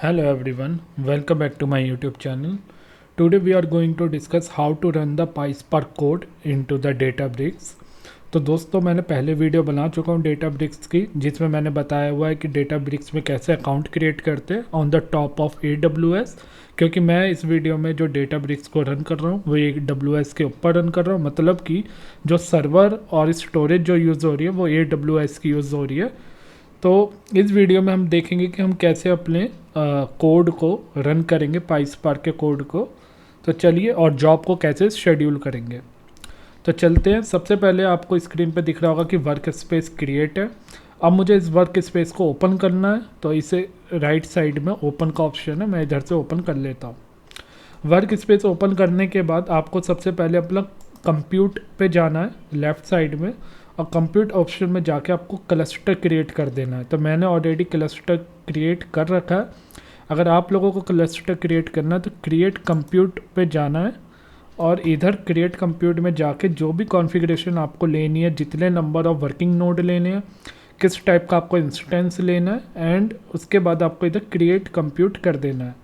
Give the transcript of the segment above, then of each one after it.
Hello everyone, welcome back to my YouTube channel. Today we are going to discuss how to run the PySpark code into the Databricks. तो दोस्तों मैंने पहले video बना चुका हूँ Databricks की जिसमें मैंने बताया हुआ है कि Databricks में कैसे अकाउंट क्रिएट करते हैं on the top of AWS, क्योंकि मैं इस वीडियो में जो Databricks को रन कर रहा हूँ वो AWS के ऊपर रन कर रहा हूँ, मतलब कि जो सर्वर और स्टोरेज जो यूज़ हो रही है वो AWS की यूज़ हो रही है। तो इस वीडियो में हम देखेंगे कि हम कैसे अपने कोड को रन करेंगे, पाइस्पार्क के कोड को। तो चलिए, और जॉब को कैसे शेड्यूल करेंगे। तो चलते हैं। सबसे पहले आपको स्क्रीन पे दिख रहा होगा कि वर्क स्पेस क्रिएट है। अब मुझे इस वर्क स्पेस को ओपन करना है, तो इसे राइट साइड में ओपन का ऑप्शन है, मैं इधर से ओपन कर लेता हूँ। वर्क स्पेस ओपन करने के बाद आपको सबसे पहले अपना कंप्यूट पे जाना है लेफ़्ट साइड में, और कंप्यूट ऑप्शन में जाके आपको क्लस्टर क्रिएट कर देना है। तो मैंने ऑलरेडी क्लस्टर क्रिएट कर रखा है। अगर आप लोगों को क्लस्टर क्रिएट करना है तो क्रिएट कंप्यूट पे जाना है, और इधर क्रिएट कंप्यूट में जाके जो भी कॉन्फ़िगरेशन आपको लेनी है, जितने नंबर ऑफ़ वर्किंग नोड लेने हैं, किस टाइप का आपको इंस्टेंस लेना है, एंड उसके बाद आपको इधर क्रिएट कंप्यूट कर देना है।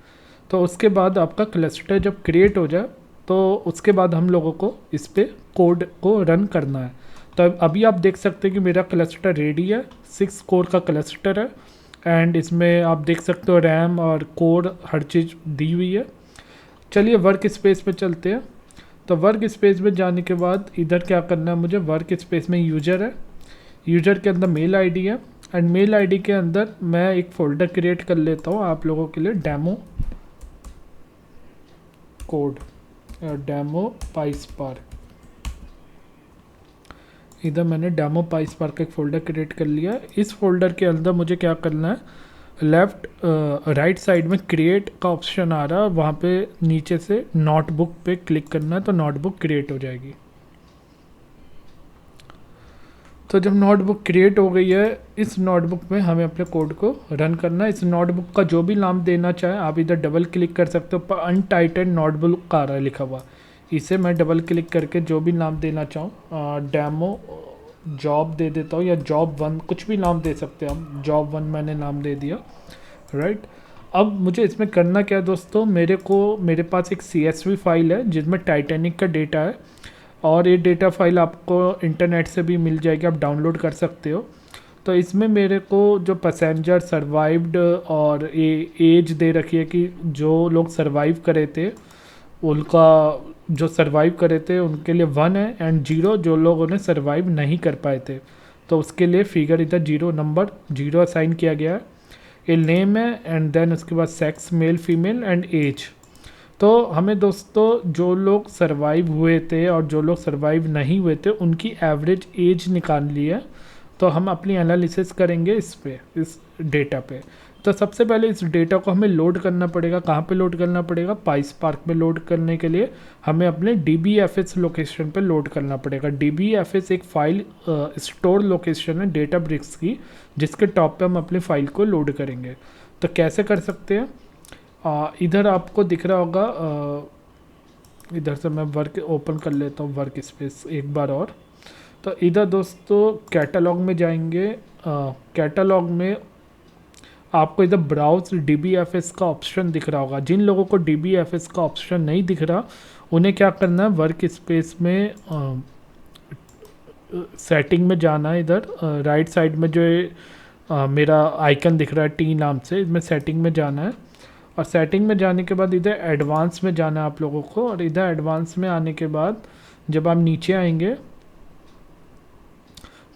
तो उसके बाद आपका क्लस्टर जब क्रिएट हो जाए तो उसके बाद हम लोगों को इस पर कोड को रन करना है। तो अभी आप देख सकते हैं कि मेरा क्लस्टर रेडी है, 6 कोर का क्लस्टर है, एंड इसमें आप देख सकते हो रैम और कोर हर चीज़ दी हुई है। चलिए वर्क स्पेस पे चलते हैं। तो वर्क स्पेस में जाने के बाद इधर क्या करना है, मुझे वर्क स्पेस में यूज़र है, यूज़र के अंदर मेल आईडी है, एंड मेल आईडी के अंदर मैं एक फ़ोल्डर क्रिएट कर लेता हूँ आप लोगों के लिए, डेमो कोड, डेमो पाइस्पार्क। इधर मैंने डेमो पाइस्पार्क का एक फ़ोल्डर क्रिएट कर लिया। इस फोल्डर के अंदर मुझे क्या करना है, लेफ़्ट राइट साइड में क्रिएट का ऑप्शन आ रहा है, वहाँ पे नीचे से नोटबुक पे क्लिक करना है, तो नोटबुक क्रिएट हो जाएगी। तो जब नोटबुक क्रिएट हो गई है, इस नोटबुक में हमें अपने कोड को रन करना है। इस नोटबुक का जो भी नाम देना चाहे आप इधर डबल क्लिक कर सकते हो, पर अनटाइटल्ड नोटबुक का आ रहा है लिखा हुआ, इसे मैं डबल क्लिक करके जो भी नाम देना चाहूँ, डेमो जॉब दे देता हूँ, या जॉब 1 कुछ भी नाम दे सकते हैं हम। जॉब 1 मैंने नाम दे दिया, राइट। अब मुझे इसमें करना क्या है दोस्तों, मेरे पास एक CSV फाइल है जिसमें टाइटैनिक का डेटा है, और ये डेटा फाइल आपको इंटरनेट से भी मिल जाएगी, आप डाउनलोड कर सकते हो। तो इसमें मेरे को जो पैसेंजर सर्वाइव्ड और एज दे रखी है कि जो लोग सर्वाइव करे थे उनका, जो सर्वाइव करे थे उनके लिए 1 है, एंड 0 जो लोग उन्हें सर्वाइव नहीं कर पाए थे, तो उसके लिए फिगर इधर 0 नंबर 0 असाइन किया गया है। ये नेम है, एंड देन उसके बाद sex male female and age. तो हमें दोस्तों जो लोग सरवाइव हुए थे और जो लोग सरवाइव नहीं हुए थे उनकी एवरेज एज निकाल ली है। तो हम अपनी एनालिसिस करेंगे इस पे, इस डेटा पे। तो सबसे पहले इस डेटा को हमें लोड करना पड़ेगा। कहाँ पे लोड करना पड़ेगा? पाइस्पार्क में लोड करने के लिए हमें अपने DBFS लोकेशन पे लोड करना पड़ेगा। DBFS एक फाइल स्टोर लोकेशन है डेटाब्रिक्स की, जिसके टॉप पे हम अपनी फाइल को लोड करेंगे। तो कैसे कर सकते हैं? इधर आपको दिख रहा होगा, इधर से मैं वर्क ओपन कर लेता हूँ वर्क स्पेस एक बार और। तो इधर दोस्तों कैटलॉग में जाएंगे। कैटलॉग में आपको इधर ब्राउज DBFS का ऑप्शन दिख रहा होगा। जिन लोगों को DBFS का ऑप्शन नहीं दिख रहा उन्हें क्या करना है, वर्क स्पेस में सेटिंग में जाना है। इधर राइट साइड में जो मेरा आइकन दिख रहा है T नाम से, इसमें सेटिंग में जाना है, और सेटिंग में जाने के बाद इधर एडवांस में जाना है आप लोगों को। और इधर एडवांस में आने के बाद जब आप नीचे आएंगे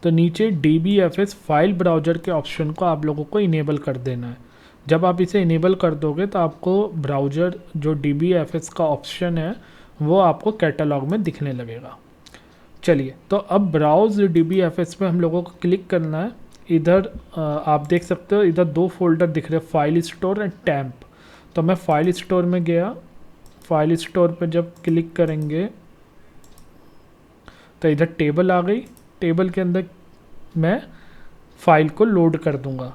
तो नीचे DBFS फाइल ब्राउज़र के ऑप्शन को आप लोगों को इनेबल कर देना है। जब आप इसे इनेबल कर दोगे तो आपको ब्राउज़र जो DBFS का ऑप्शन है वो आपको कैटलॉग में दिखने लगेगा। चलिए, तो अब ब्राउज DBFS पे हम लोगों को क्लिक करना है। इधर आप देख सकते हो इधर 2 फोल्डर दिख रहे हैं, फाइल स्टोर एंड टैम्प। तो मैं फाइल स्टोर में गया। फाइल स्टोर पे जब क्लिक करेंगे तो इधर टेबल आ गई। टेबल के अंदर मैं फ़ाइल को लोड कर दूंगा।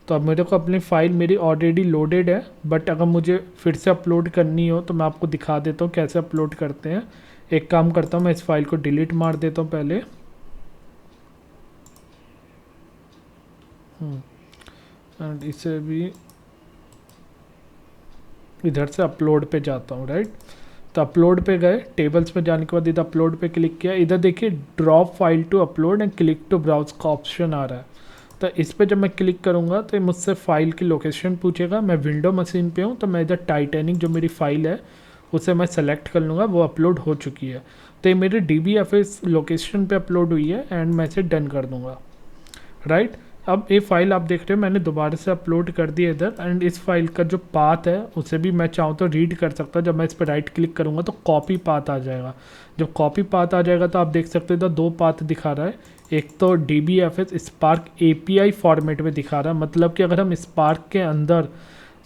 तो अब मेरे को अपनी फ़ाइल मेरी ऑलरेडी लोडेड है, बट अगर मुझे फिर से अपलोड करनी हो तो मैं आपको दिखा देता हूँ कैसे अपलोड करते हैं। एक काम करता हूँ, मैं इस फाइल को डिलीट मार देता हूँ पहले। एंड इसे भी इधर से अपलोड पे जाता हूँ, राइट। तो अपलोड पे गए, टेबल्स पे जाने के बाद इधर अपलोड पे क्लिक किया, इधर देखिए drop file to upload and click to browse का ऑप्शन आ रहा है। तो इस पर जब मैं क्लिक करूँगा तो ये मुझसे फ़ाइल की लोकेशन पूछेगा। मैं विंडो मशीन पे हूँ तो मैं इधर टाइटैनिक जो मेरी फ़ाइल है उसे मैं सेलेक्ट कर लूँगा, वो अपलोड हो चुकी है। तो ये मेरे DBFS लोकेशन पे अपलोड हुई है एंड मैं इसे डन कर दूँगा, राइट। अब ये फाइल आप देख रहे हो मैंने दोबारा से अपलोड कर दी इधर, एंड इस फाइल का जो पाथ है उसे भी मैं चाहूँ तो रीड कर सकता हूँ। जब मैं इस पर राइट क्लिक करूँगा तो कॉपी पाथ आ जाएगा। जब कॉपी पाथ आ जाएगा तो आप देख सकते हो इधर दो पाथ दिखा रहा है। एक तो DBFS स्पार्क API फॉर्मेट में दिखा रहा है, मतलब कि अगर हम स्पार्क के अंदर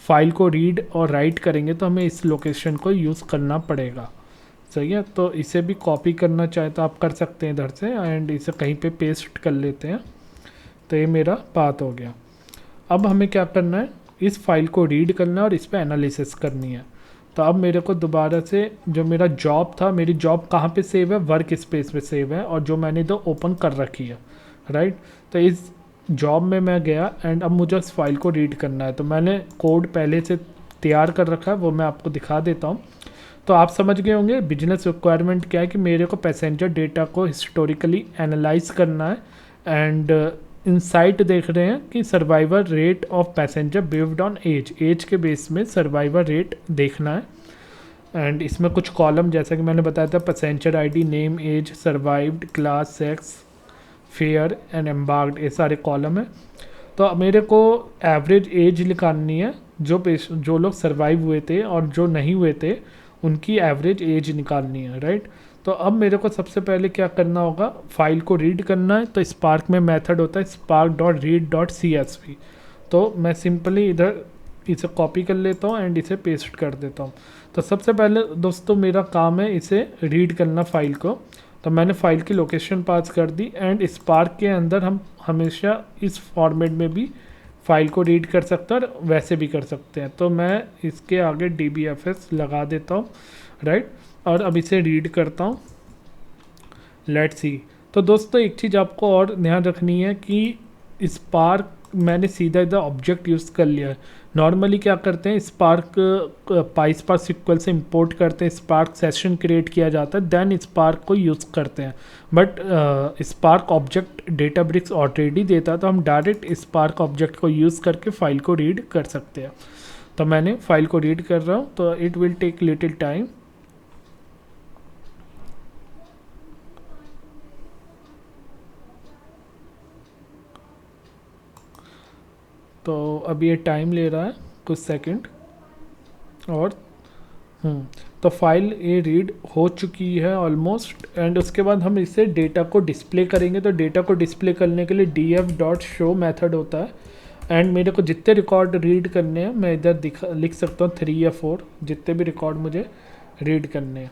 फाइल को रीड और राइट करेंगे तो हमें इस लोकेशन को यूज़ करना पड़ेगा, सही है। तो इसे भी कॉपी करना चाहे तो आप कर सकते हैं इधर से, एंड इसे कहीं पे पेस्ट कर लेते हैं। तो ये मेरा पाथ हो गया। अब हमें क्या करना है, इस फाइल को रीड करना है और इस पर एनालिसिस करनी है। तो अब मेरे को दोबारा से जो मेरा जॉब था, मेरी जॉब कहाँ पे सेव है, वर्क स्पेस पे सेव है, और जो मैंने इधर ओपन कर रखी है, राइट। तो इस जॉब में मैं गया एंड अब मुझे उस फाइल को रीड करना है। तो मैंने कोड पहले से तैयार कर रखा है, वो मैं आपको दिखा देता हूँ। तो आप समझ गए होंगे बिजनेस रिक्वायरमेंट क्या है, कि मेरे को पैसेंजर डेटा को हिस्टोरिकली एनालाइज करना है एंड इनसाइट देख रहे हैं कि survivor rate of passenger based on age के बेस में सर्वाइवर रेट देखना है। एंड इसमें कुछ कॉलम जैसा कि मैंने बताया था, passenger ID, name, age, survived, class, sex, fare and embarked, ये सारे कॉलम है। तो मेरे को एवरेज एज निकालनी है, जो लोग सर्वाइव हुए थे और जो नहीं हुए थे उनकी एवरेज एज निकालनी है, राइट। तो अब मेरे को सबसे पहले क्या करना होगा, फाइल को रीड करना है। तो स्पार्क में मेथड होता है spark.read.csv। तो मैं सिंपली इधर इसे कॉपी कर लेता हूँ एंड इसे पेस्ट कर देता हूँ। तो सबसे पहले दोस्तों मेरा काम है इसे रीड करना फाइल को। तो मैंने फाइल की लोकेशन पास कर दी एंड स्पार्क के अंदर हम हमेशा इस फॉर्मेट में भी फाइल को रीड कर सकते हैं और वैसे भी कर सकते हैं। तो मैं इसके आगे DBFS लगा देता हूँ, राइट। और अब इसे रीड करता हूँ, लेट्स सी। तो दोस्तों एक चीज़ आपको और ध्यान रखनी है कि स्पार्क मैंने सीधा इधर ऑब्जेक्ट यूज़ कर लिया है। नॉर्मली क्या करते हैं, स्पार्क पाइस्पार्क सिक्वल से इंपोर्ट करते हैं, स्पार्क सेशन क्रिएट किया जाता है, देन स्पार्क को यूज़ करते हैं। But spark object Databricks already देता है, तो हम डायरेक्ट स्पार्क ऑब्जेक्ट को यूज़ करके फाइल को रीड कर सकते हैं। तो मैंने फाइल को रीड कर रहा हूँ, तो it will take little time. तो अब ये टाइम ले रहा है कुछ सेकंड, और तो फाइल ये रीड हो चुकी है ऑलमोस्ट। एंड उसके बाद हम इसे डेटा को डिस्प्ले करेंगे। तो डेटा को डिस्प्ले करने के लिए df.show मेथड होता है, एंड मेरे को जितने रिकॉर्ड रीड करने हैं मैं इधर लिख सकता हूँ 3 या 4, जितने भी रिकॉर्ड मुझे रीड करने हैं।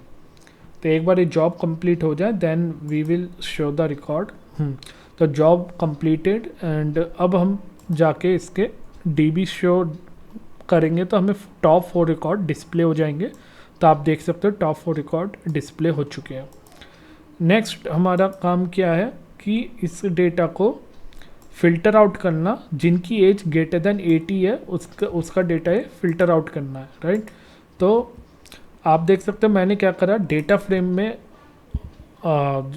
तो एक बार ये जॉब कंप्लीट हो जाए then we will show the record. तो जॉब कंप्लीटेड, एंड अब हम जाके इसके DB शो करेंगे तो हमें टॉप 4 रिकॉर्ड डिस्प्ले हो जाएंगे। तो आप देख सकते हो टॉप 4 रिकॉर्ड डिस्प्ले हो चुके हैं। नेक्स्ट हमारा काम क्या है कि इस डेटा को फ़िल्टर आउट करना, जिनकी एज ग्रेटर देन 80 है उसका डेटा है फ़िल्टर आउट करना है, राइट। तो आप देख सकते हो मैंने क्या करा, डेटा फ्रेम में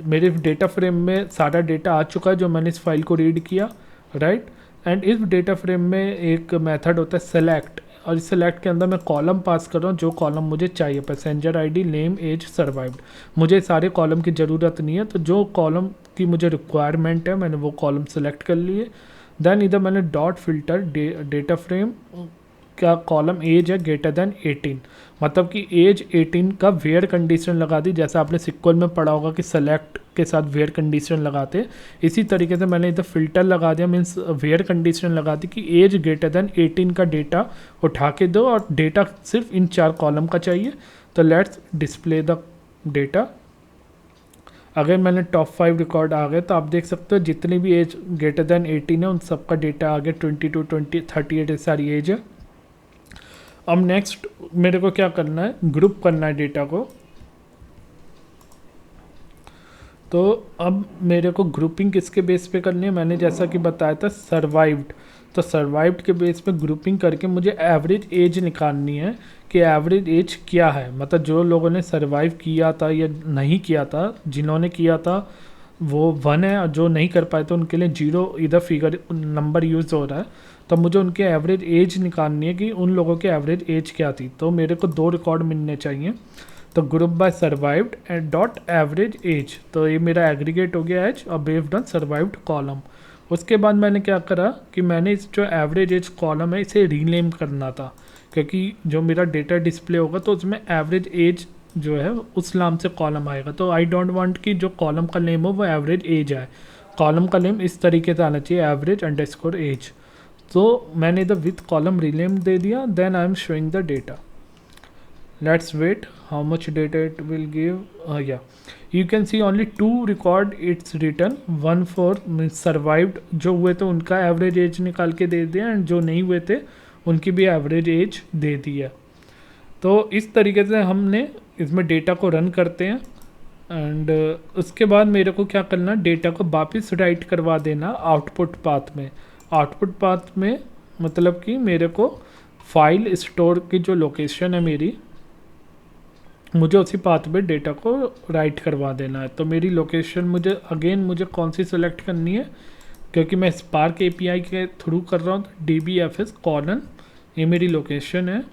मेरे डेटा फ्रेम में सारा डेटा आ चुका है जो मैंने इस फाइल को रीड किया, राइट। एंड इस डेटा फ्रेम में एक मेथड होता है सेलेक्ट, और इस सेलेक्ट के अंदर मैं कॉलम पास कर रहा हूँ जो कॉलम मुझे चाहिए, passenger ID, name, age, survived. मुझे सारे कॉलम की ज़रूरत नहीं है, तो जो कॉलम की मुझे रिक्वायरमेंट है मैंने वो कॉलम सेलेक्ट कर लिए। देन इधर मैंने डॉट फिल्टर डेटा फ्रेम का कॉलम एज है ग्रेटर देन 18, मतलब कि एज 18 का वेयर कंडीशन लगा दी। जैसा आपने सिक्वल में पढ़ा होगा कि सेलेक्ट के साथ वेयर कंडीशन लगाते, इसी तरीके से मैंने इधर फिल्टर लगा दिया, मीन्स वेयर कंडीशन लगा दी कि एज ग्रेटर देन 18 का डेटा उठा के दो, और डेटा सिर्फ इन 4 कॉलम का चाहिए। तो लेट्स डिस्प्ले द डेटा। अगर मैंने टॉप 5 रिकॉर्ड आ गए तो आप देख सकते हो जितनी भी एज ग्रेटर देन 18 है उन सबका डेटा आ गया, 22, 20, 38 ये सारी एज है। अब नेक्स्ट मेरे को क्या करना है, ग्रुप करना है डेटा को। तो अब मेरे को ग्रुपिंग किसके बेस पे करनी है, मैंने जैसा कि बताया था सर्वाइव्ड, तो सर्वाइव्ड के बेस पे ग्रुपिंग करके मुझे एवरेज एज निकालनी है कि एवरेज एज क्या है, मतलब जो लोगों ने सर्वाइव किया था या नहीं किया था, जिन्होंने किया था वो 1 है और जो नहीं कर पाए तो उनके लिए 0 इधर फिगर नंबर यूज़ हो रहा है। तो मुझे उनके एवरेज एज निकालनी है कि उन लोगों की एवरेज एज क्या थी। तो मेरे को 2 रिकॉर्ड मिलने चाहिए। तो group by survived and dot average age, तो ये मेरा एग्रीगेट हो गया एज और बेस्ड ऑन सर्वाइव्ड कॉलम। उसके बाद मैंने क्या करा कि मैंने इस जो एवरेज एज कॉलम है इसे रीनेम करना था, क्योंकि जो मेरा डेटा डिस्प्ले होगा तो उसमें एवरेज एज जो है उस नाम से कॉलम आएगा। तो आई डोंट वांट कि जो कॉलम का नेम हो वो एवरेज एज आए, कॉलम का नेम इस तरीके से आना चाहिए, एवरेज अंडरस्कोर एज। तो मैंने इधर विथ कॉलम रीनेम दे दिया, then I am showing the data. Let's wait how much data it will give. Yeah, you can see only 2 record it's written, 1 for survived जो हुए थे उनका एवरेज एज निकाल के दे दिया, एंड जो नहीं हुए थे उनकी भी एवरेज एज दे दिया। तो इस तरीके से हमने इसमें डेटा को रन करते हैं, एंड उसके बाद मेरे को क्या करना, डेटा को वापस राइट करवा देना आउटपुट पाथ में। आउटपुट पाथ में मतलब कि मेरे को फाइल स्टोर की जो लोकेशन है मेरी, मुझे उसी पाथ पे डेटा को राइट करवा देना है। तो मेरी लोकेशन मुझे कौन सी सेलेक्ट करनी है, क्योंकि मैं स्पार्क एपीआई के थ्रू कर रहा हूँ, तो DBFS कॉलन ये मेरी लोकेशन है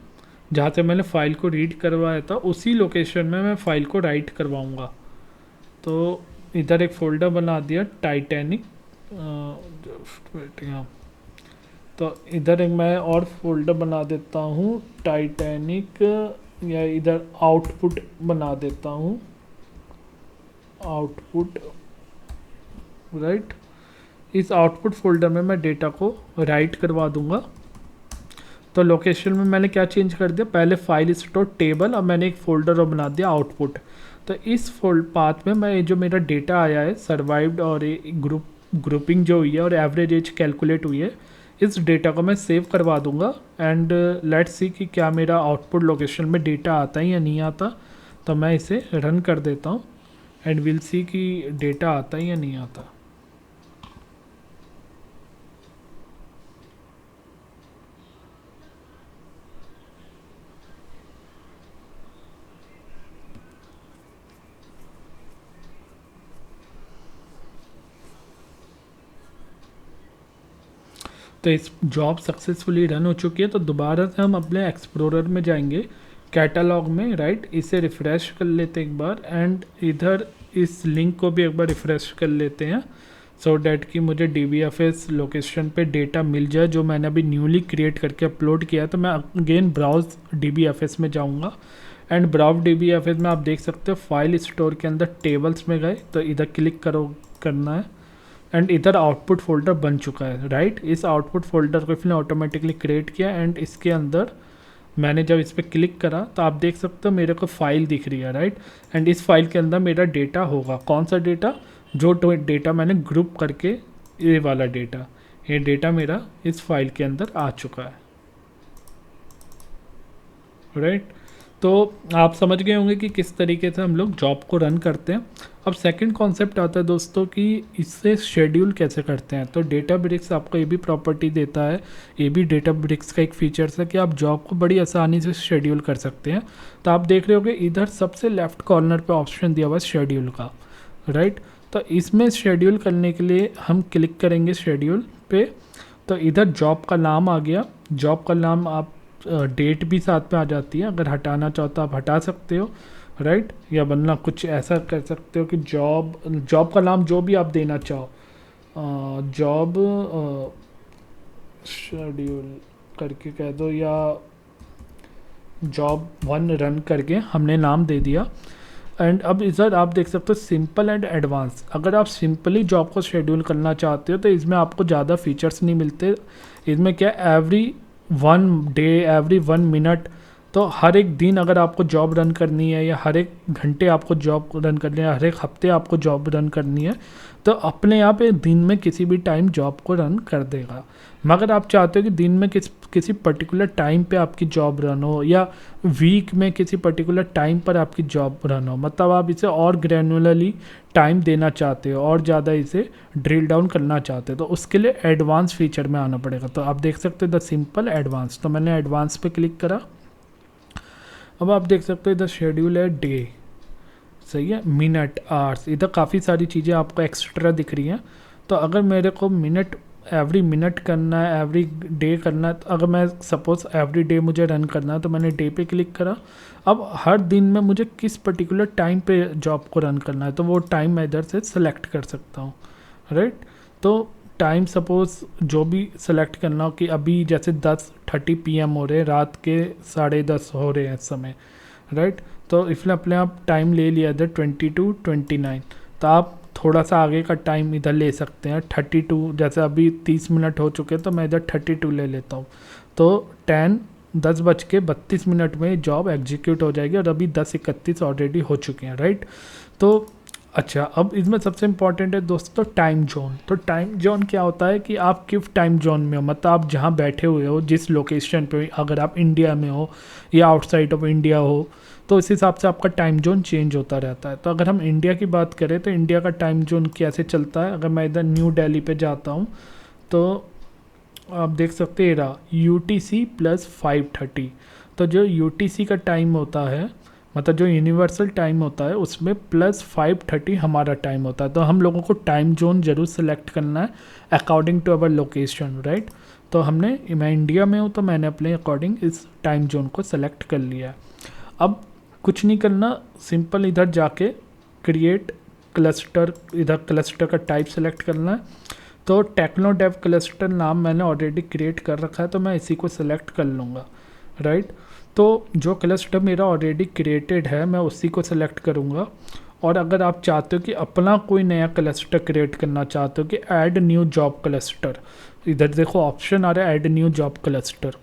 जहाँ से मैंने फ़ाइल को रीड करवाया था, उसी लोकेशन में मैं फ़ाइल को राइट करवाऊँगा। तो इधर एक फ़ोल्डर बना दिया टाइटैनिक, यहाँ तो इधर एक मैं और फोल्डर बना देता हूँ टाइटैनिक, या इधर आउटपुट बना देता हूँ आउटपुट, राइट। इस आउटपुट फोल्डर में मैं डेटा को राइट करवा दूंगा। तो लोकेशन में मैंने क्या चेंज कर दिया, पहले फाइल स्टोर टेबल और मैंने एक फोल्डर और बना दिया आउटपुट। तो इस पाथ में मैं जो मेरा डेटा आया है सर्वाइव्ड और ग्रुपिंग जो हुई है और एवरेज एज कैलकुलेट हुई है, इस डेटा को मैं सेव करवा दूंगा, एंड लेट्स सी कि क्या मेरा आउटपुट लोकेशन में डेटा आता है या नहीं आता। तो मैं इसे रन कर देता हूँ एंड विल सी कि डेटा आता है या नहीं आता। तो इस जॉब सक्सेसफुली रन हो चुकी है। तो दोबारा से हम अपने एक्सप्लोरर में जाएंगे कैटलॉग में, राइट। इसे रिफ़्रेश कर लेते हैं एक बार, एंड इधर इस लिंक को भी एक बार रिफ़्रेश कर लेते हैं, सो डैट कि मुझे DBFS लोकेशन पे डेटा मिल जाए जो मैंने अभी न्यूली क्रिएट करके अपलोड किया है। तो मैं अगेन ब्राउज DBFS में जाऊँगा, एंड ब्राउज DBFS में आप देख सकते हो फाइल स्टोर के अंदर टेबल्स में गए, तो इधर क्लिक करना है, एंड इधर आउटपुट फोल्डर बन चुका है, राइट। इस आउटपुट फोल्डर को इसने ऑटोमेटिकली क्रिएट किया, एंड इसके अंदर मैंने जब इस पर क्लिक करा तो आप देख सकते हो मेरे को फाइल दिख रही है, राइट। एंड इस फाइल के अंदर मेरा डेटा होगा, कौन सा डेटा, जो डेटा मैंने ग्रुप करके, ये वाला डेटा, ये डेटा मेरा इस फाइल के अंदर आ चुका है, राइट। तो आप समझ गए होंगे कि किस तरीके से हम लोग जॉब को रन करते हैं। अब सेकंड कॉन्सेप्ट आता है दोस्तों कि इससे शेड्यूल कैसे करते हैं। तो डेटाब्रिक्स आपको ये भी प्रॉपर्टी देता है, ये भी डेटाब्रिक्स का एक फीचर्स है कि आप जॉब को बड़ी आसानी से शेड्यूल कर सकते हैं। तो आप देख रहे होगे इधर सबसे लेफ्ट कॉर्नर पे ऑप्शन दिया हुआ है शेड्यूल का, राइट। तो इसमें शेड्यूल करने के लिए हम क्लिक करेंगे शेड्यूल पे, तो इधर जॉब का नाम आ गया। जॉब का नाम आप डेट भी साथ में आ जाती है, अगर हटाना चाहो तो आप हटा सकते हो, राइट। या वरना कुछ ऐसा कर सकते हो कि जॉब का नाम जो भी आप देना चाहो, जॉब शेड्यूल करके कह दो, या जॉब 1 रन करके हमने नाम दे दिया। एंड अब इधर आप देख सकते हो सिंपल एंड एडवांस। अगर आप सिंपली जॉब को शेड्यूल करना चाहते हो तो इसमें आपको ज़्यादा फीचर्स नहीं मिलते। इसमें क्या एवरी 1 डे, एवरी 1 मिनट तो हर एक दिन अगर आपको जॉब रन करनी है या हर एक घंटे आपको जॉब रन करनी है, हर एक हफ्ते आपको जॉब रन करनी है, तो अपने आप एक दिन में किसी भी टाइम जॉब को रन कर देगा। मगर आप चाहते हो कि दिन में किसी पर्टिकुलर टाइम पे आपकी जॉब रन हो या वीक में किसी पर्टिकुलर टाइम पर आपकी जॉब रन हो, मतलब आप इसे और ग्रैनुलरली टाइम देना चाहते हो और ज़्यादा इसे ड्रिल डाउन करना चाहते हो, तो उसके लिए एडवांस फीचर में आना पड़ेगा। तो आप देख सकते हो द सिंपल एडवांस, तो मैंने एडवांस पे क्लिक करा। अब आप देख सकते हो इधर शेड्यूल है डे, सही है, मिनट, आवर्स, इधर काफ़ी सारी चीज़ें आपको एक्स्ट्रा दिख रही हैं। तो अगर मेरे को एवरी मिनट करना है, एवरी डे करना है, तो अगर मैं सपोज़ एवरी डे मुझे रन करना है तो मैंने डे पे क्लिक करा। अब हर दिन में मुझे किस पर्टिकुलर टाइम पे जॉब को रन करना है तो वो टाइम मैं इधर से सेलेक्ट कर सकता हूँ, राइट। तो टाइम सपोज़ जो भी सेलेक्ट करना हो कि अभी जैसे 10:30 PM हो रहे हैं, रात के 10:30 हो रहे हैं इस समय, राइट। तो इसने अपने आप टाइम ले लिया इधर 20 to 29, तो आप थोड़ा सा आगे का टाइम इधर ले सकते हैं 32, जैसे अभी 30 मिनट हो चुके हैं तो मैं इधर 32 ले लेता हूँ। तो 10:32 में जॉब एग्जीक्यूट हो जाएगी और अभी 10:31 ऑलरेडी हो चुके हैं, राइट। तो अच्छा, अब इसमें सबसे इम्पॉर्टेंट है दोस्तों टाइम जोन। तो टाइम जोन क्या होता है कि आप किस टाइम जोन में हो, मतलब आप जहाँ बैठे हुए हो, जिस लोकेशन पे, अगर आप इंडिया में हो या आउटसाइड ऑफ इंडिया हो, तो इस हिसाब से आपका टाइम जोन चेंज होता रहता है। तो अगर हम इंडिया की बात करें तो इंडिया का टाइम जोन कैसे चलता है, अगर मैं इधर न्यू दिल्ली पे जाता हूँ तो आप देख सकते हैं रहा UTC + 5:30। तो जो UTC का टाइम होता है, मतलब जो यूनिवर्सल टाइम होता है, उसमें +5:30 हमारा टाइम होता है। तो हम लोगों को टाइम जोन ज़रूर सेलेक्ट करना है according to our location, right. तो मैं इंडिया में हूँ तो मैंने अपने अकॉर्डिंग इस टाइम जोन को सेलेक्ट कर लिया है। अब कुछ नहीं करना, सिंपल इधर जाके क्रिएट क्लस्टर, इधर क्लस्टर का टाइप सेलेक्ट करना है। तो टेक्नोडेव क्लस्टर नाम मैंने ऑलरेडी क्रिएट कर रखा है तो मैं इसी को सेलेक्ट कर लूँगा, राइट। तो जो क्लस्टर मेरा ऑलरेडी क्रिएटेड है मैं उसी को सेलेक्ट करूँगा। और अगर आप चाहते हो कि अपना कोई नया क्लस्टर क्रिएट करना चाहते हो कि ऐड न्यू जॉब क्लस्टर, इधर देखो ऑप्शन आ रहा है ऐड न्यू जॉब क्लस्टर।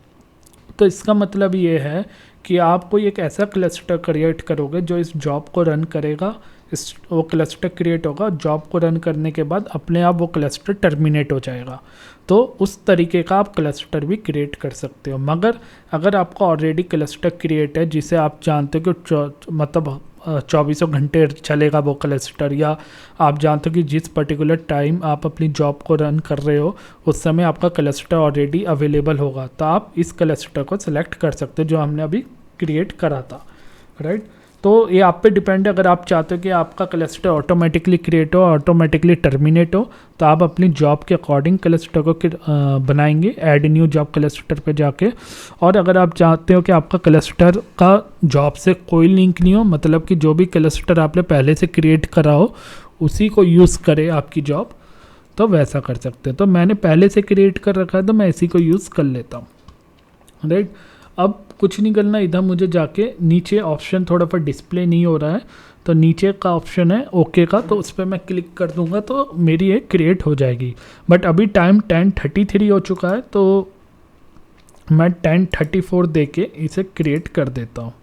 तो इसका मतलब ये है कि आप कोई एक ऐसा क्लस्टर क्रिएट करोगे जो इस जॉब को रन करेगा, वो क्लस्टर क्रिएट होगा, जॉब को रन करने के बाद अपने आप वो क्लस्टर टर्मिनेट हो जाएगा। तो उस तरीके का आप क्लस्टर भी क्रिएट कर सकते हो। मगर अगर आपका ऑलरेडी क्लस्टर क्रिएट है जिसे आप जानते हो कि मतलब 24 घंटे चलेगा वो क्लस्टर, या आप जानते हो कि जिस पर्टिकुलर टाइम आप अपनी जॉब को रन कर रहे हो उस समय आपका क्लस्टर ऑलरेडी अवेलेबल होगा, तो आप इस क्लस्टर को सिलेक्ट कर सकते हो जो हमने अभी क्रिएट करा था, राइट। तो ये आप पे डिपेंड है, अगर आप चाहते हो कि आपका क्लस्टर ऑटोमेटिकली क्रिएट हो, ऑटोमेटिकली टर्मिनेट हो, तो आप अपनी जॉब के अकॉर्डिंग क्लस्टर को बनाएंगे ऐड न्यू जॉब क्लस्टर पे जाके। और अगर आप चाहते हो कि आपका क्लस्टर का जॉब से कोई लिंक नहीं हो, मतलब कि जो भी क्लस्टर आपने पहले से क्रिएट करा हो उसी को यूज़ करे आपकी जॉब, तो वैसा कर सकते हैं। तो मैंने पहले से क्रिएट कर रखा है तो मैं इसी को यूज़ कर लेता हूँ, राइट। अब कुछ नहीं करना, इधर मुझे जाके नीचे ऑप्शन थोड़ा सा डिस्प्ले नहीं हो रहा है तो नीचे का ऑप्शन है ओके का, तो उस पर मैं क्लिक कर दूंगा तो मेरी ये क्रिएट हो जाएगी। बट अभी टाइम 10:33 हो चुका है तो मैं 10:34 दे के इसे क्रिएट कर देता हूँ।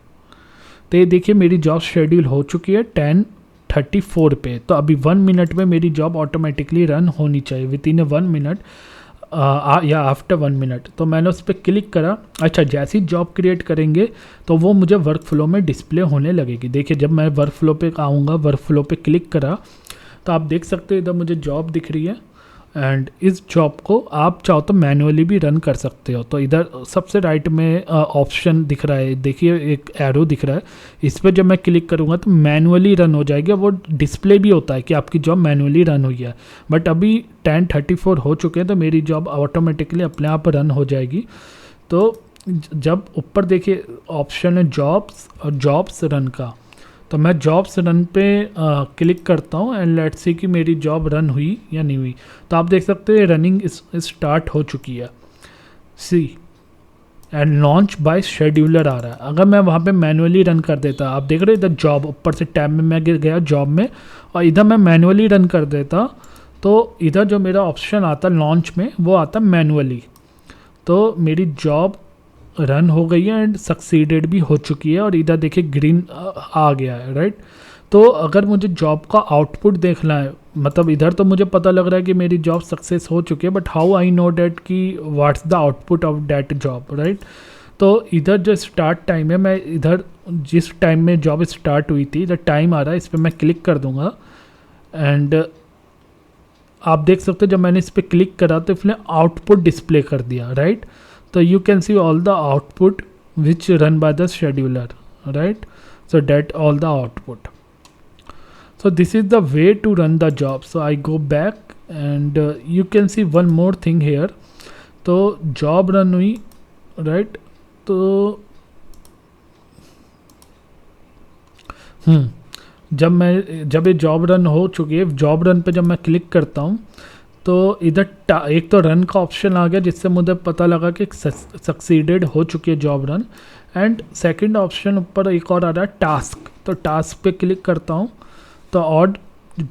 तो ये देखिए मेरी जॉब शेड्यूल हो चुकी है 10:34 पे। तो अभी 1 मिनट में मेरी जॉब ऑटोमेटिकली रन होनी चाहिए, विदिन 1 मिनट या आफ्टर 1 मिनट। तो मैंने उस पर क्लिक करा। अच्छा, जैसी जॉब क्रिएट करेंगे तो वो मुझे वर्क फ्लो में डिस्प्ले होने लगेगी। देखिए जब मैं वर्क फ्लो पे आऊँगा, वर्क फ्लो पे क्लिक करा तो आप देख सकते हो इधर मुझे जॉब दिख रही है। एंड इस जॉब को आप चाहो तो मैनुअली भी रन कर सकते हो। तो इधर सबसे राइट में ऑप्शन दिख रहा है, देखिए एक एरो दिख रहा है, इस पर जब मैं क्लिक करूँगा तो मैनुअली रन हो जाएगी। वो डिस्प्ले भी होता है कि आपकी जॉब मैनुअली रन हुई है। बट अभी 10:34 हो चुके हैं तो मेरी जॉब ऑटोमेटिकली अपने आप रन हो जाएगी। तो जब ऊपर देखिए ऑप्शन है जॉब्स और जॉब्स रन का, तो मैं जॉब्स रन पे क्लिक करता हूँ एंड लेट्स सी कि मेरी जॉब रन हुई या नहीं हुई। तो आप देख सकते हैं रनिंग स्टार्ट हो चुकी है, सी एंड लॉन्च बाय शेड्यूलर आ रहा है। अगर मैं वहाँ पे मैनुअली रन कर देता, आप देख रहे हो इधर जॉब ऊपर से टैब में मैं गया जॉब में और इधर मैं मैनुअली रन कर देता तो इधर जो मेरा ऑप्शन आता लॉन्च में वो आता मैनुअली। तो मेरी जॉब रन हो गई है एंड सक्सीडेड भी हो चुकी है, और इधर देखिए ग्रीन आ गया है, राइट। तो अगर मुझे जॉब का आउटपुट देखना है, मतलब इधर तो मुझे पता लग रहा है कि मेरी जॉब सक्सेस हो चुकी है, but how I know that कि what's the output of that job, right. तो इधर जो स्टार्ट टाइम है, मैं इधर जिस टाइम में जॉब स्टार्ट हुई थी, इधर टाइम आ रहा है, इस पर मैं क्लिक कर दूंगा एंड आप देख सकते हो जब मैंने इस पर क्लिक करा तो इसने आउटपुट डिस्प्ले कर दिया, राइट। तो you can see all the output which run by the scheduler, right. So that all the output. So this is the way to run the job. So I go back and you can see one more thing here. तो job run हुई, right? तो जब ये job run हो चुकी है, job run पे जब मैं क्लिक करता हूँ तो इधर एक तो रन का ऑप्शन आ गया, जिससे मुझे पता लगा कि सक्सीडेड हो चुकी है job run. And second option ऊपर एक और आ रहा है टास्क, तो टास्क पे क्लिक करता हूँ तो और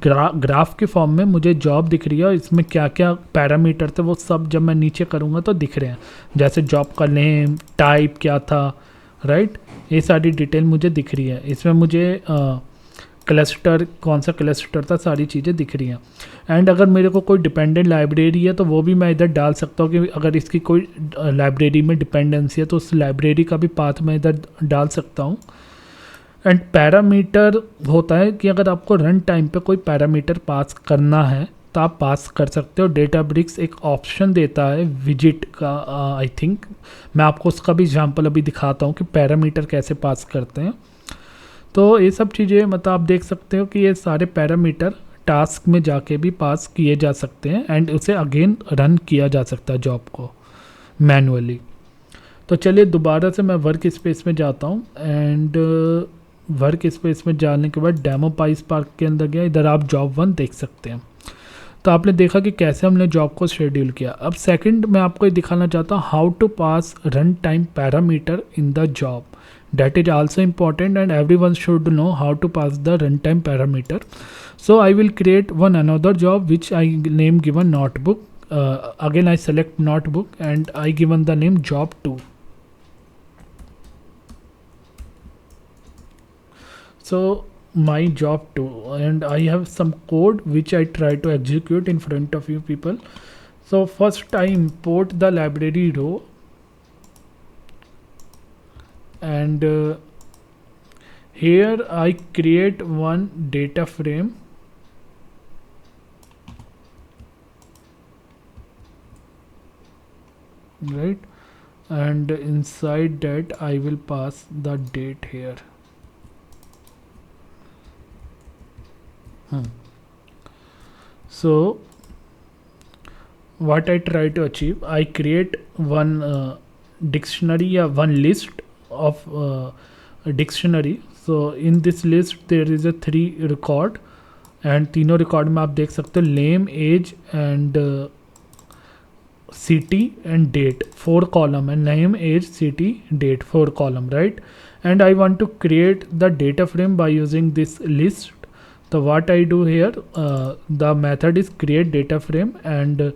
ग्राफ के फॉर्म में मुझे जॉब दिख रही है, और इसमें क्या क्या पैरामीटर थे वो सब जब मैं नीचे करूँगा तो दिख रहे हैं, जैसे जॉब का नेम, टाइप क्या था, राइट। ये सारी डिटेल मुझे दिख रही है। इसमें मुझे क्लस्टर, कौन सा क्लस्टर था, सारी चीज़ें दिख रही हैं। एंड अगर मेरे को कोई डिपेंडेंट लाइब्रेरी है तो वो भी मैं इधर डाल सकता हूँ कि अगर इसकी कोई लाइब्रेरी में डिपेंडेंसी है तो उस लाइब्रेरी का भी पाथ मैं इधर डाल सकता हूँ। एंड पैरामीटर होता है कि अगर आपको रन टाइम पे कोई पैरामीटर पास करना है तो आप पास कर सकते हो। डेटाब्रिक्स एक ऑप्शन देता है विजिट का, आई थिंक मैं आपको उसका भी एग्जाम्पल अभी दिखाता हूँ कि पैरामीटर कैसे पास करते हैं। तो ये सब चीज़ें मतलब आप देख सकते हो कि ये सारे पैरामीटर टास्क में जाके भी पास किए जा सकते हैं एंड उसे अगेन रन किया जा सकता है जॉब को मैनुअली। तो चलिए दोबारा से मैं वर्क स्पेस में जाता हूँ एंड वर्क स्पेस में जाने के बाद डेमो पाइसपार्क के अंदर गया, इधर आप जॉब 1 देख सकते हैं। तो आपने देखा कि कैसे हमने जॉब को शेड्यूल किया। अब सेकंड मैं आपको ये दिखाना चाहता हूँ how to pass run time parameter in the job. That is also important and everyone should know how to pass the runtime parameter. So I will create one another job which I name given notebook. Again I select notebook and I given the name job 2. So my job 2 and I have some code which I try to execute in front of you people. So first I import the library row and here I create one data frame right, and inside that I will pass the date here. So what I try to achieve, I create one dictionary or one list of dictionary. So in this list there is a 3 record and तीनों record में आप देख सकते हो name, age and city and date, 4 column है, name, age, city, date, 4 column, right. And I want to create the data frame by using this list. तो what I do here, the method is create data frame and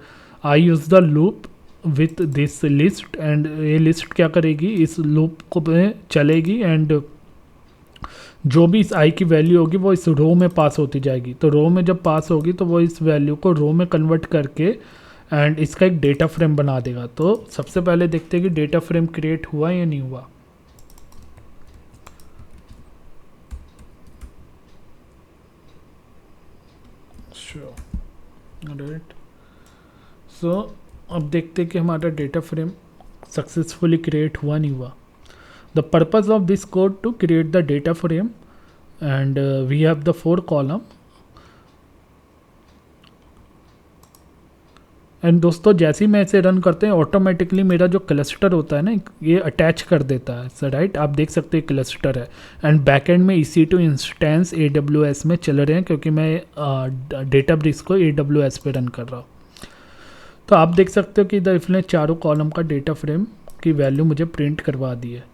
I use the loop with this list. And ये list क्या करेगी, इस loop को में चलेगी and जो भी इस आई की वैल्यू होगी वो इस रो में पास होती जाएगी। तो रो में जब पास होगी तो वो इस वैल्यू को रो में कन्वर्ट करके एंड इसका एक डेटा फ्रेम बना देगा। तो सबसे पहले देखते हैं कि डेटा फ्रेम क्रिएट हुआ या नहीं हुआ। राइट, सो अब देखते हैं कि हमारा डेटा फ्रेम सक्सेसफुली क्रिएट हुआ नहीं हुआ। The purpose of this code to create the data frame and we have the 4 column and दोस्तों जैसे ही मैं इसे रन करते हैं ऑटोमेटिकली मेरा जो क्लस्टर होता है ना ये अटैच कर देता है। सर राइट, आप देख सकते हैं क्लस्टर है एंड बैकएंड में EC2 इंस्टेंस AWS में चल रहे हैं क्योंकि मैं डेटाब्रिक्स को AWS पे रन कर रहा हूँ। तो आप देख सकते हो कि इधर इसने चारों कॉलम का डेटा फ्रेम की वैल्यू मुझे प्रिंट करवा दी है।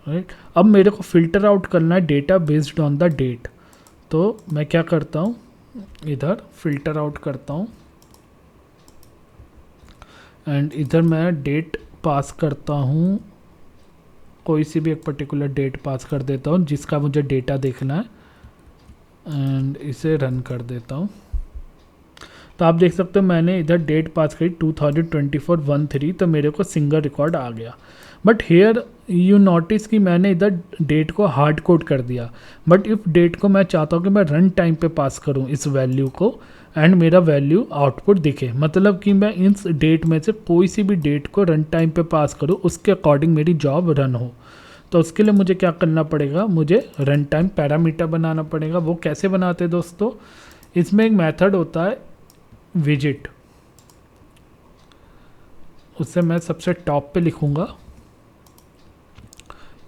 राइट, अब मेरे को फिल्टर आउट करना है data based on the date. तो मैं क्या करता हूँ, इधर फिल्टर आउट करता हूँ एंड इधर मैं डेट पास करता हूँ कोई सी भी एक पर्टिकुलर डेट पास कर देता हूँ जिसका मुझे डेटा देखना है एंड इसे रन कर देता हूँ। तो आप देख सकते हो मैंने इधर डेट पास करी 2024-1/3, तो मेरे को सिंगल रिकॉर्ड आ गया। बट हेयर यू नोटिस कि मैंने इधर डेट को हार्ड कोड कर दिया। बट इफ़ डेट को मैं चाहता हूँ कि मैं रन टाइम पे पास करूँ इस वैल्यू को एंड मेरा वैल्यू आउटपुट दिखे, मतलब कि मैं इस डेट में से कोई सी भी डेट को रन टाइम पे पास करूँ, उसके अकॉर्डिंग मेरी जॉब रन हो। तो उसके लिए मुझे क्या करना पड़ेगा, मुझे रन टाइम पैरामीटर बनाना पड़ेगा। वो कैसे बनाते हैं दोस्तों, इसमें एक मेथड होता है विजिट, उससे मैं सबसे टॉप पे लिखूँगा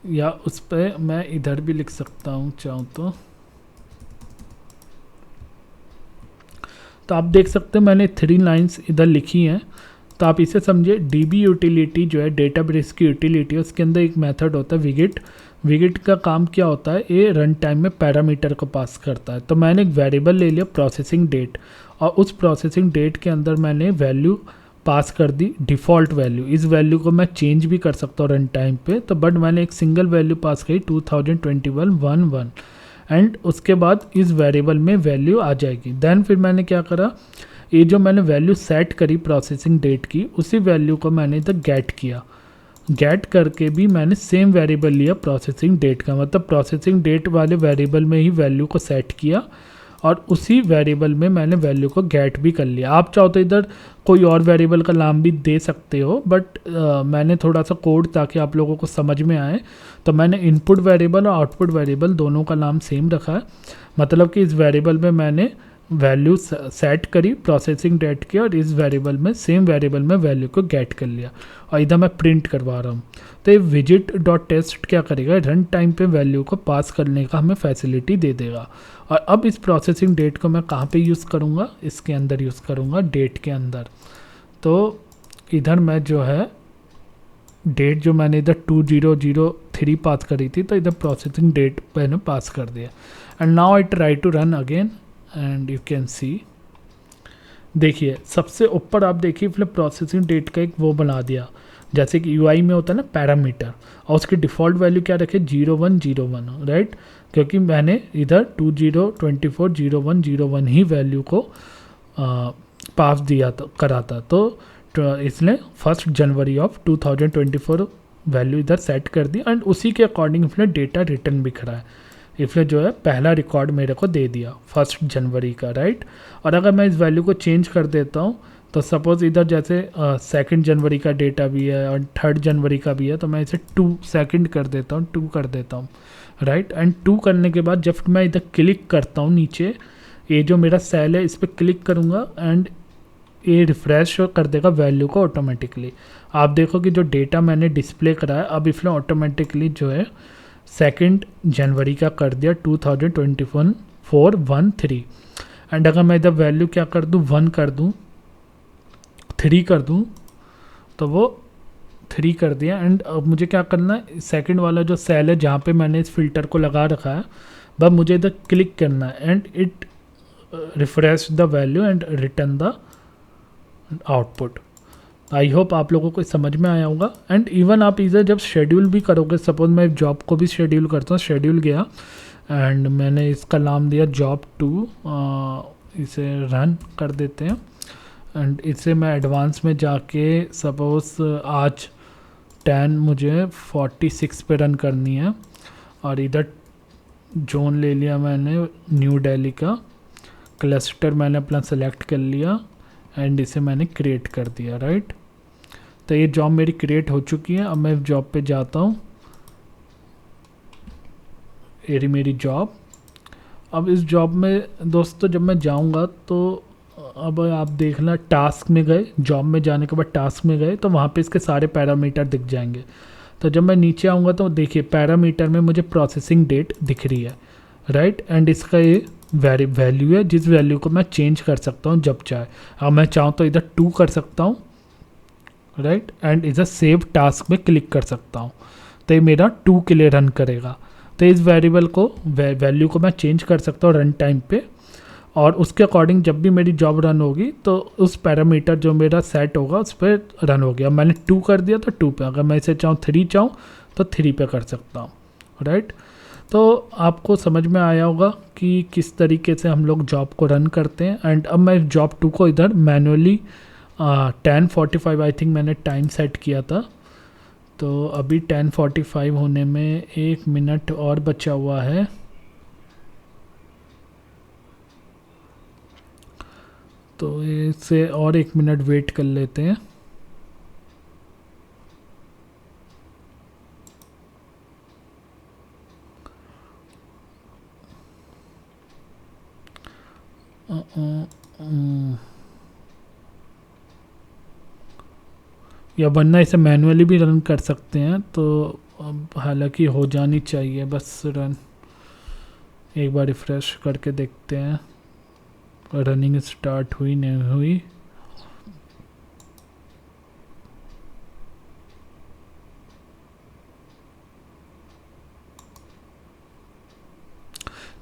या उस पर मैं इधर भी लिख सकता हूँ चाहूँ तो आप देख सकते हैं मैंने 3 लाइंस इधर लिखी हैं। तो आप इसे समझिए, डीबी यूटिलिटी जो है डेटाबेस की यूटिलिटी है, उसके अंदर एक मेथड होता है विजिट। विजिट का काम क्या होता है, ये रन टाइम में पैरामीटर को पास करता है। तो मैंने एक वेरिएबल ले लिया प्रोसेसिंग डेट, और उस प्रोसेसिंग डेट के अंदर मैंने वैल्यू पास कर दी डिफ़ॉल्ट वैल्यू। इस वैल्यू को मैं चेंज भी कर सकता हूँ रन टाइम पे, तो बट मैंने एक सिंगल वैल्यू पास करी 2021-1/1 एंड उसके बाद इस वेरिएबल में वैल्यू आ जाएगी। देन फिर मैंने क्या करा, ये जो मैंने वैल्यू सेट करी प्रोसेसिंग डेट की, उसी वैल्यू को मैंने इधर गेट किया। गेट करके भी मैंने सेम वेरिएबल लिया प्रोसेसिंग डेट का, मतलब प्रोसेसिंग डेट वाले वेरिएबल में ही वैल्यू को सेट किया और उसी वेरिएबल में मैंने वैल्यू को गेट भी कर लिया। आप चाहो तो इधर कोई और वेरिएबल का नाम भी दे सकते हो, बट मैंने थोड़ा सा कोड ताकि आप लोगों को समझ में आए, तो मैंने इनपुट वेरिएबल और आउटपुट वेरिएबल दोनों का नाम सेम रखा है। मतलब कि इस वेरिएबल में मैंने वैल्यू सेट करी प्रोसेसिंग डेट की और इस वेरिएबल में सेम वेरिएबल में वैल्यू को गेट कर लिया और इधर मैं प्रिंट करवा रहा हूँ। तो ये विजिट डॉट टेस्ट क्या करेगा, रन टाइम पे वैल्यू को पास करने का हमें फैसिलिटी दे देगा। और अब इस प्रोसेसिंग डेट को मैं कहाँ पे यूज़ करूँगा, इसके अंदर यूज़ करूँगा, डेट के अंदर। तो इधर मैं जो है डेट जो मैंने इधर 2003 पास करी थी, तो इधर प्रोसेसिंग डेट मैंने पास कर दिया। And now I try to run again and you can see, देखिए सबसे ऊपर आप देखिए फिर प्रोसेसिंग डेट का एक वो बना दिया, जैसे कि यूआई में होता है ना पैरामीटर, और उसकी डिफ़ॉल्ट वैल्यू क्या रखे 0101, राइट, क्योंकि मैंने इधर 2024-0101 ही वैल्यू को पास दिया था करा था। तो इसने 1 जनवरी ऑफ 2024 वैल्यू इधर सेट कर दी एंड उसी के अकॉर्डिंग इसने डेटा रिटर्न भी करा है। इसने जो है पहला रिकॉर्ड मेरे को दे दिया 1 जनवरी का, राइट। और अगर मैं इस वैल्यू को चेंज कर देता हूँ, तो सपोज़ इधर जैसे 2 जनवरी का डेटा भी है और 3 जनवरी का भी है, तो मैं इसे 2 सेकंड कर देता हूँ, 2 कर देता हूँ, राइट। एंड 2 करने के बाद जब मैं इधर क्लिक करता हूँ नीचे, ये जो मेरा सेल है इस पर क्लिक करूँगा एंड ये रिफ्रेश कर देगा वैल्यू को ऑटोमेटिकली। आप देखो कि जो डेटा मैंने डिस्प्ले करा है, अब इसने ऑटोमेटिकली जो है 2 जनवरी का कर दिया 2024-1/3। एंड अगर मैं इधर वैल्यू क्या कर दूँ, 1 कर दूँ, 3 कर दूँ, तो वो 3 कर दिया। एंड अब मुझे क्या करना है, सेकंड वाला जो सेल है जहाँ पे मैंने इस फिल्टर को लगा रखा है, बस मुझे इधर क्लिक करना है and it refresh the value and return the output. I hope आप लोगों को समझ में आया होगा। एंड इवन आप इधर जब शेड्यूल भी करोगे, सपोज मैं जॉब को भी शेड्यूल करता हूँ, शेड्यूल गया एंड मैंने इसका नाम दिया जॉब 2, इसे रन कर देते हैं एंड इसे मैं एडवांस में जाके सपोज आज 10 मुझे 46 पे रन करनी है और इधर जोन ले लिया मैंने न्यू दिल्ली का, क्लस्टर मैंने अपना सेलेक्ट कर लिया एंड इसे मैंने क्रिएट कर दिया, राइट। तो ये जॉब मेरी क्रिएट हो चुकी है। अब मैं जॉब पे जाता हूँ, ये मेरी जॉब। अब इस जॉब में दोस्तों जब मैं जाऊँगा तो अब आप देखना टास्क में गए, जॉब में जाने के बाद टास्क में गए तो वहाँ पे इसके सारे पैरामीटर दिख जाएंगे। तो जब मैं नीचे आऊँगा तो देखिए पैरामीटर में मुझे प्रोसेसिंग डेट दिख रही है, राइट। एंड इसका ये वैल्यू है जिस वैल्यू को मैं चेंज कर सकता हूँ जब चाहे। अब मैं चाहूँ तो इधर 2 कर सकता हूँ, राइट, एंड इधर सेव टास्क में क्लिक कर सकता हूँ, तो ये मेरा 2 के लिए रन करेगा। तो इस वेरिएबल को वैल्यू को मैं चेंज कर सकता हूँ रन टाइम पे, और उसके अकॉर्डिंग जब भी मेरी जॉब रन होगी तो उस पैरामीटर जो मेरा सेट होगा उस पर रन हो गया। मैंने 2 कर दिया तो 2 पे, अगर मैं इसे चाहूँ 3 चाहूँ तो 3 पे कर सकता हूँ, राइट। तो आपको समझ में आया होगा कि किस तरीके से हम लोग जॉब को रन करते हैं। एंड अब मैं जॉब 2 को इधर मैनुअली 10:45 आई थिंक मैंने टाइम सेट किया था, तो अभी 10:45 होने में 1 मिनट और बचा हुआ है। तो इससे और 1 मिनट वेट कर लेते हैं। या वरना इसे मैनुअली भी रन कर सकते हैं, तो हालांकि हो जानी चाहिए बस रन। एक बार रिफ्रेश करके देखते हैं रनिंग स्टार्ट हुई नहीं हुई।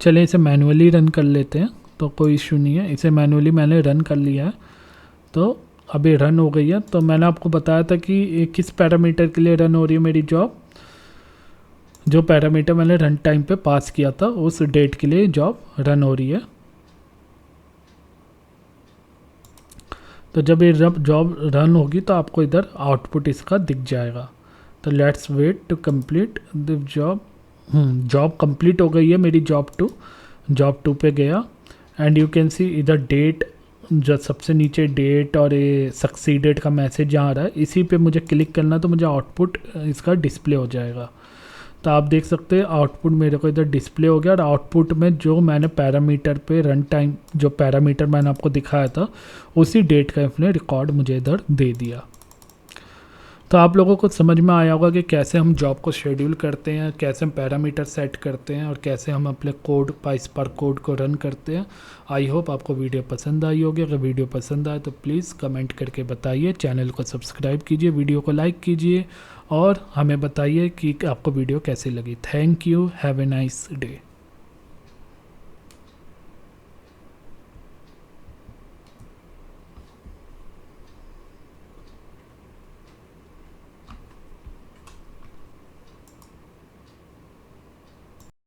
चलिए इसे मैनुअली रन कर लेते हैं, तो कोई इशू नहीं है। इसे मैनुअली मैंने रन कर लिया है, तो अभी रन हो गई है। तो मैंने आपको बताया था कि ये किस पैरामीटर के लिए रन हो रही है मेरी जॉब। जो पैरामीटर मैंने रन टाइम पे पास किया था उस डेट के लिए जॉब रन हो रही है। तो जब ये जॉब रन होगी तो आपको इधर आउटपुट इसका दिख जाएगा। तो let's wait to complete the job. Job complete हो गई है मेरी जॉब 2 पे गया। एंड यू कैन सी इधर डेट, जो सबसे नीचे डेट और ये सक्सीडेड का मैसेज यहाँ आ रहा है, इसी पे मुझे क्लिक करना तो मुझे आउटपुट इसका डिस्प्ले हो जाएगा। तो आप देख सकते हैं आउटपुट मेरे को इधर डिस्प्ले हो गया, और आउटपुट में जो मैंने पैरामीटर पे रन टाइम जो पैरामीटर मैंने आपको दिखाया था उसी डेट का इसने रिकॉर्ड मुझे इधर दे दिया। तो आप लोगों को समझ में आया होगा कि कैसे हम जॉब को शेड्यूल करते हैं, कैसे हम पैरामीटर सेट करते हैं और कैसे हम अपने कोड पाइस्पार्क कोड को रन करते हैं। आई होप आपको वीडियो पसंद आई होगी। अगर वीडियो पसंद आए तो प्लीज़ कमेंट करके बताइए, चैनल को सब्सक्राइब कीजिए, वीडियो को लाइक कीजिए और हमें बताइए कि आपको वीडियो कैसी लगी। Thank you, have a nice day.